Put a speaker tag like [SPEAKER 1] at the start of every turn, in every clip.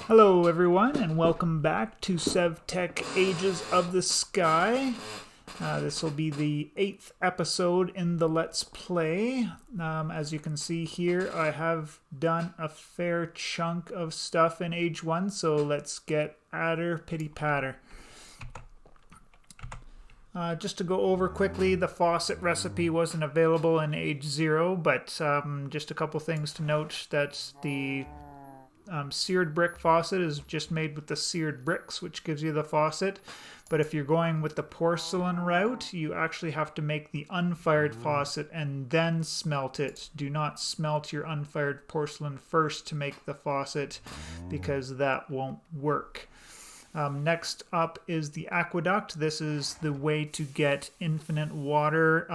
[SPEAKER 1] Hello everyone and welcome back to SevTech Ages of the Sky. This will be the 8th episode in the Let's Play. As you can see here, I have done a fair chunk of stuff in Age 1, so let's get at her, pitty patter. Just to go over quickly, the faucet recipe wasn't available in Age 0, but just a couple things to note that the seared brick faucet is just made with the seared bricks, which gives you the faucet. But if you're going with the porcelain route, you actually have to make the unfired faucet and then smelt it. Do not smelt your unfired porcelain first to make the faucet, because that won't work. Next up is the aqueduct. This is the way to get infinite water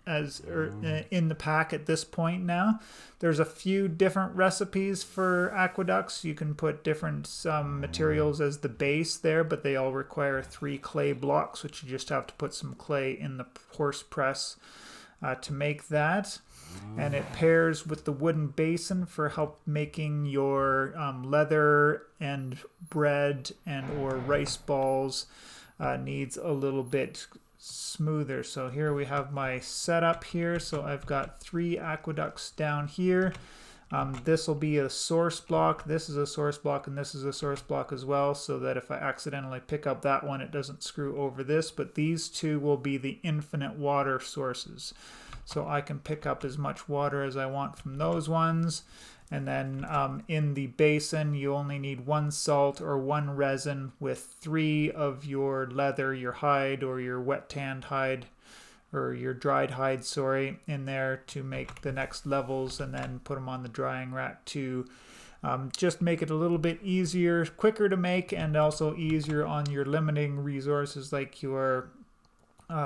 [SPEAKER 1] in the pack at this point now. There's a few different recipes for aqueducts. You can put different materials as the base there, but they all require 3 clay blocks, which you just have to put some clay in the horse press to make that. And it pairs with the wooden basin for help making your leather and bread and or rice balls needs a little bit smoother. So here we have my setup here. So I've got 3 aqueducts down here. This will be a source block, this is a source block, and this is a source block as well, so that if I accidentally pick up that one, it doesn't screw over this. But these 2 will be the infinite water sources. So I can pick up as much water as I want from those ones. And then in the basin, you only need 1 salt or 1 resin with 3 of your leather, your hide or your wet tanned hide, or your dried hide, sorry, in there to make the next levels, and then put them on the drying rack to just make it a little bit easier, quicker to make, and also easier on your limiting resources like your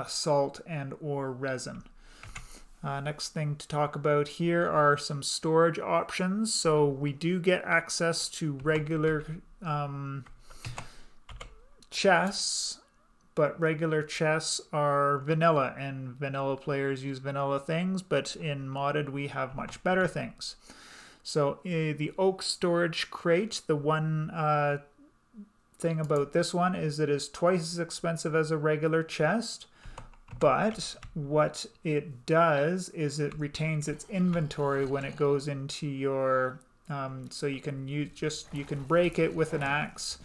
[SPEAKER 1] salt and or resin. Next thing to talk about here are some storage options. So we do get access to regular chests, but regular chests are vanilla, and vanilla players use vanilla things, but in modded we have much better things. So the oak storage crate, the one thing about this one is it is twice as expensive as a regular chest. But what it does is it retains its inventory when it goes into your, so you can you can break it with an axe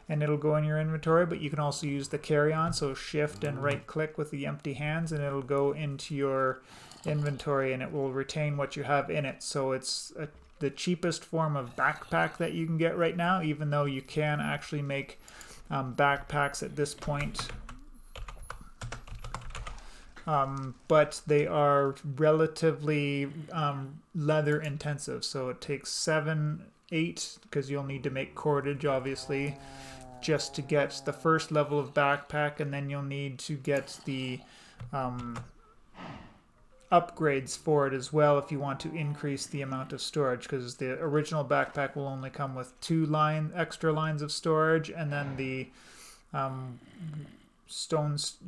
[SPEAKER 1] and it'll go in your inventory, but you can also use the carry-on, so shift and right click with the empty hands and it'll go into your inventory and it will retain what you have in it. So it's the cheapest form of backpack that you can get right now, even though you can actually make backpacks at this point. But they are relatively leather intensive, so it takes 7, 8, because you'll need to make cordage obviously just to get the first level of backpack, and then you'll need to get the upgrades for it as well if you want to increase the amount of storage, because the original backpack will only come with 2 extra lines of storage, and then the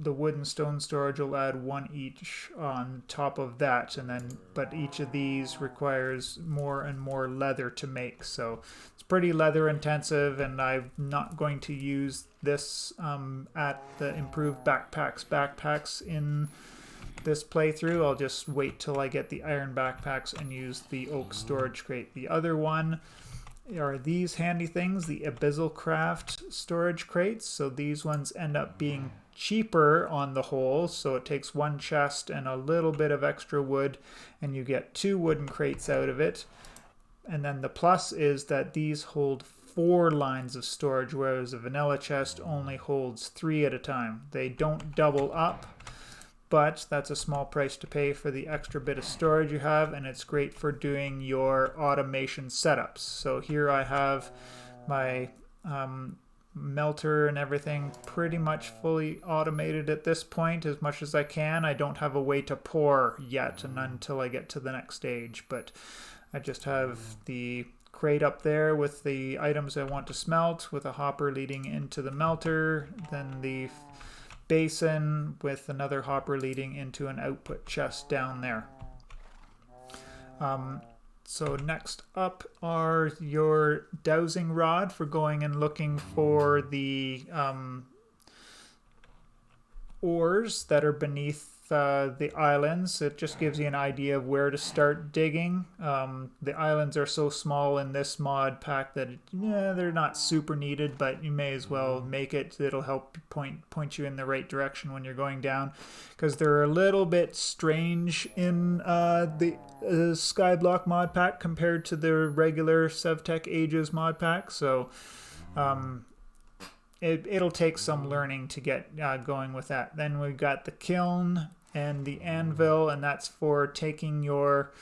[SPEAKER 1] wooden stone storage will add 1 each on top of that, and then but each of these requires more and more leather to make, so it's pretty leather intensive, and I'm not going to use this at the improved backpacks in this playthrough. I'll just wait till I get the iron backpacks and use the oak storage crate. The other one are these handy things, the Abyssal craft storage crates. So these ones end up being cheaper on the whole, so it takes 1 chest and a little bit of extra wood and you get 2 wooden crates out of it. And then the plus is that these hold 4 lines of storage, whereas a vanilla chest only holds 3 at a time. They don't double up, but that's a small price to pay for the extra bit of storage you have, and it's great for doing your automation setups. So here I have my melter and everything pretty much fully automated at this point, as much as I can. I don't have a way to pour yet, and until I get to the next stage, but I just have the crate up there with the items I want to smelt, with a hopper leading into the melter, then the basin with another hopper leading into an output chest down there. So next up are your dowsing rod for going and looking for the ores that are beneath the islands. It just gives you an idea of where to start digging. The islands are so small in this mod pack that they're not super needed, but you may as well make it. It'll help point you in the right direction when you're going down, because they're a little bit strange in the Skyblock mod pack compared to the regular SevTech Ages mod pack. So it'll take some learning to get going with that. Then we've got the kiln and the anvil, and that's for taking your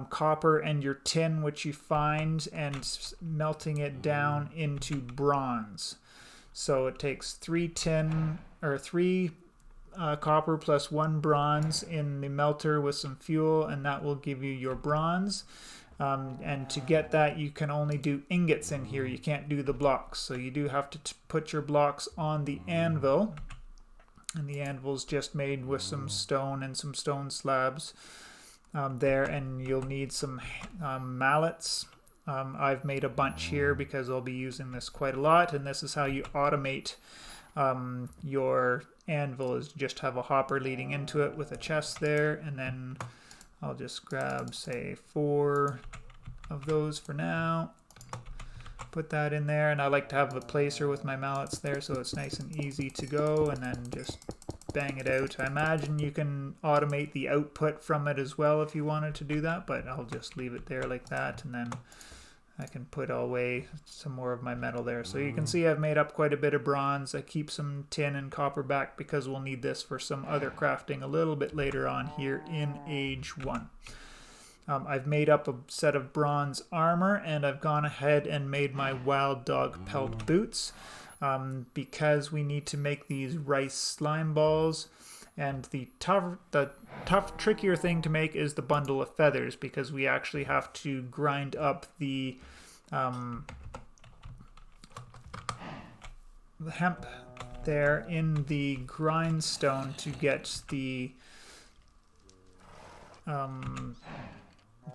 [SPEAKER 1] copper and your tin, which you find, and melting it down into bronze. So it takes 3 tin or 3 copper plus 1 bronze in the melter with some fuel, and that will give you your bronze. And to get that, you can only do ingots in here. You can't do the blocks. So you do have to put your blocks on the anvil. And the anvil's just made with some stone and some stone slabs there. And you'll need some mallets. I've made a bunch here because I'll be using this quite a lot. And this is how you automate your anvil, is just have a hopper leading into it with a chest there. And then I'll just grab, say, 4 of those for now. Put that in there, and I like to have a placer with my mallets there so it's nice and easy to go, and then just bang it out. I imagine you can automate the output from it as well if you wanted to do that, but I'll just leave it there like that, and then I can put away some more of my metal there. So you can see I've made up quite a bit of bronze. I keep some tin and copper back because we'll need this for some other crafting a little bit later on here in Age 1. I've made up a set of bronze armor, and I've gone ahead and made my wild dog pelt boots because we need to make these rice slime balls. And the tough, trickier thing to make is the bundle of feathers, because we actually have to grind up the hemp there in the grindstone to get the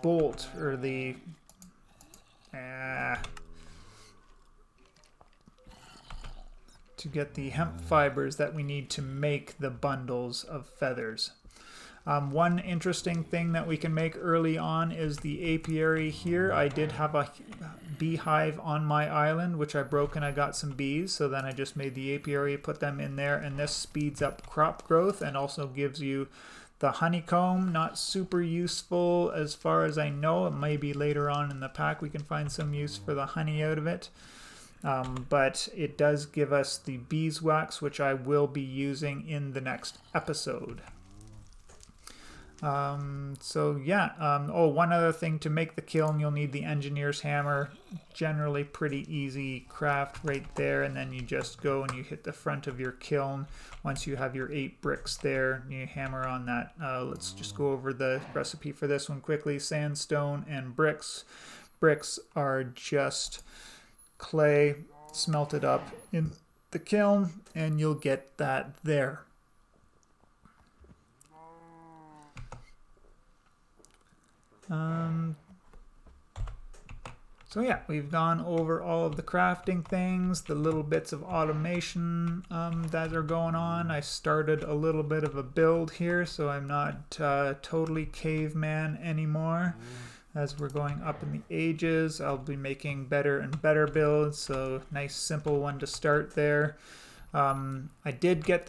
[SPEAKER 1] bolt, or the to get the hemp fibers that we need to make the bundles of feathers. One interesting thing that we can make early on is the apiary here. I did have a beehive on my island, which I broke, and I got some bees, so then I just made the apiary, put them in there, and this speeds up crop growth and also gives you the honeycomb. Not super useful as far as I know. It may be later on in the pack we can find some use for the honey out of it. But it does give us the beeswax, which I will be using in the next episode. So yeah, one other thing: to make the kiln, you'll need the engineer's hammer. Generally pretty easy craft right there, and then you just go and you hit the front of your kiln. Once you have your 8 bricks there, you hammer on that. Let's just go over the recipe for this one quickly. Sandstone and bricks. Bricks are just clay smelted up in the kiln, and you'll get that there. So yeah, we've gone over all of the crafting things, the little bits of automation that are going on. I started a little bit of a build here, so I'm not totally caveman anymore. As we're going up in the ages, I'll be making better and better builds, so nice simple one to start there. I did get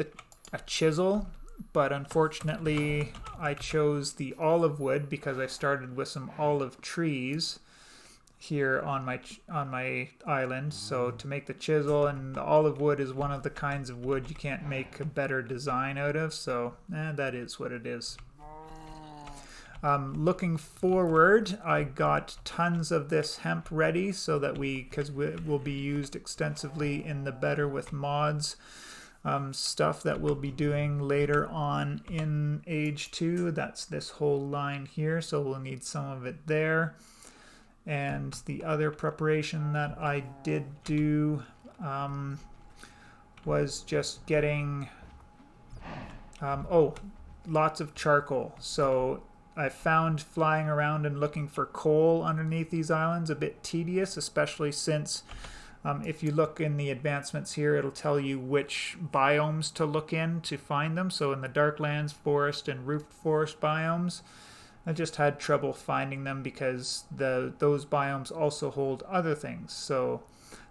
[SPEAKER 1] a chisel, but unfortunately I chose the olive wood because I started with some olive trees here on my island. So to make the chisel, and the olive wood is one of the kinds of wood you can't make a better design out of, so that is what it is. Looking forward, I got tons of this hemp ready so that because it will be used extensively in the Better with Mods stuff that we'll be doing later on in Age 2. That's this whole line here, so we'll need some of it there. And the other preparation that I did do was just getting lots of charcoal. So I found flying around and looking for coal underneath these islands a bit tedious, especially since if you look in the advancements here, it'll tell you which biomes to look in to find them. So in the Darklands, forest, and roofed forest biomes, I just had trouble finding them because those biomes also hold other things. So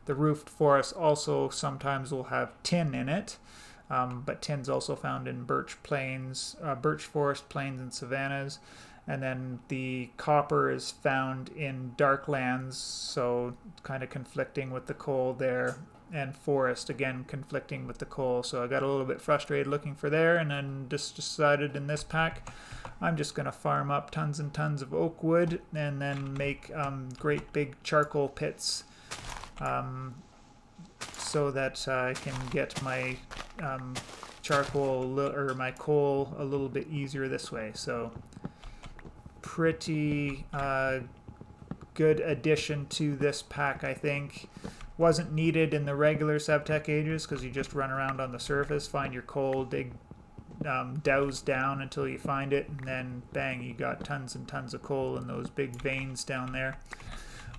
[SPEAKER 1] the roofed forest also sometimes will have tin in it, but tin's also found in birch forest plains and savannas. And then the copper is found in Darklands, so kind of conflicting with the coal there, and forest again conflicting with the coal. So I got a little bit frustrated looking for there, and then just decided in this pack I'm just going to farm up tons and tons of oak wood and then make great big charcoal pits so that I can get my charcoal or my coal a little bit easier this way. So pretty good addition to this pack, I think. Wasn't needed in the regular SevTech ages because you just run around on the surface, find your coal, dig, douse down until you find it, and then bang, you got tons and tons of coal in those big veins down there.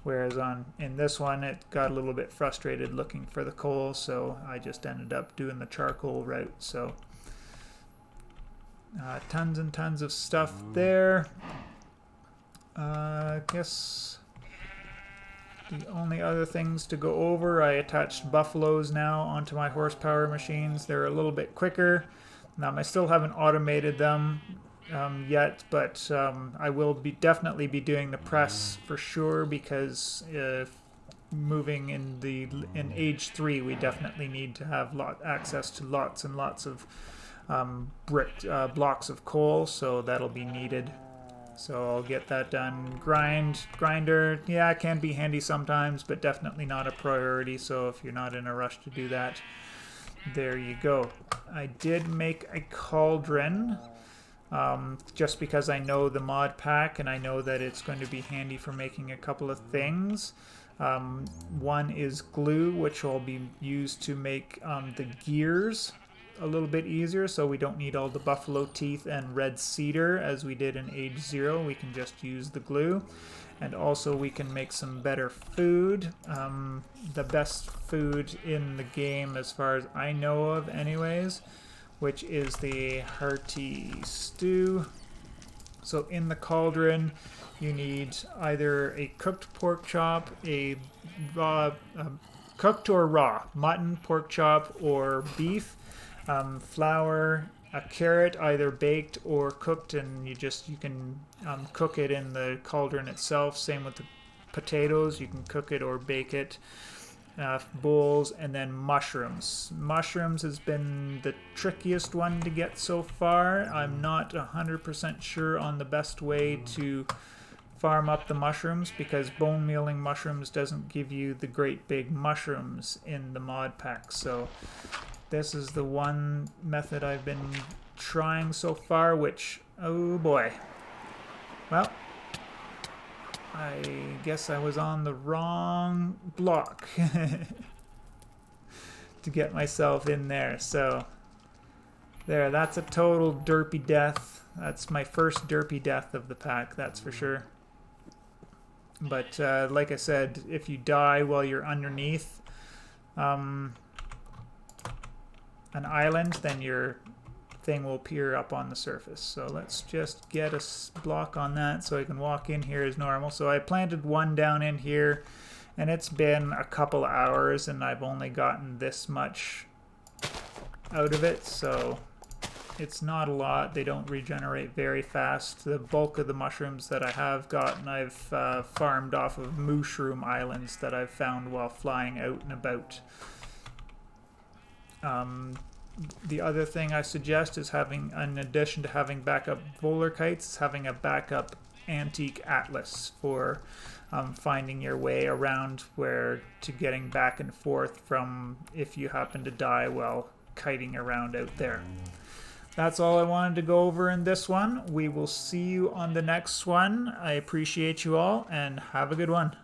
[SPEAKER 1] Whereas in this one, it got a little bit frustrated looking for the coal, so I just ended up doing the charcoal route. So tons and tons of stuff there. I guess the only other things to go over, I attached buffaloes now onto my horsepower machines. They're a little bit quicker. I still haven't automated them yet, but I will definitely be doing the press for sure, because moving in age 3, we definitely need to have access to lots and lots of blocks of coal, so that'll be needed. So I'll get that done. Grinder, yeah, it can be handy sometimes, but definitely not a priority. So if you're not in a rush to do that, there you go. I did make a cauldron, just because I know the mod pack and I know that it's going to be handy for making a couple of things. One is glue, which will be used to make the gears a little bit easier, so we don't need all the buffalo teeth and red cedar as we did in age 0. We can just use the glue, and also we can make some better food. The best food in the game, as far as I know of anyways, which is the hearty stew. So in the cauldron you need either a cooked pork chop, a raw cooked or raw mutton, pork chop, or beef, flour, a carrot, either baked or cooked, and you can cook it in the cauldron itself. Same with the potatoes, you can cook it or bake it. Bowls, and then mushrooms. Mushrooms has been the trickiest one to get so far. I'm not 100% sure on the best way to farm up the mushrooms, because bone mealing mushrooms doesn't give you the great big mushrooms in the mod pack. So this is the one method I've been trying so far, which, oh boy. Well, I guess I was on the wrong block to get myself in there. So there, that's a total derpy death. That's my first derpy death of the pack, that's for sure. But like I said, if you die while you're underneath an island, then your thing will appear up on the surface. So let's just get a block on that so I can walk in here as normal. So I planted one down in here, and it's been a couple hours and I've only gotten this much out of it, so it's not a lot. They don't regenerate very fast. The bulk of the mushrooms that I have gotten, I've farmed off of mushroom islands that I've found while flying out and about. The other thing I suggest is having, in addition to having backup bowler kites, is having a backup antique atlas for finding your way around to getting back and forth from if you happen to die while kiting around out there. That's all I wanted to go over in this one. We will see you on the next one. I appreciate you all, and have a good one.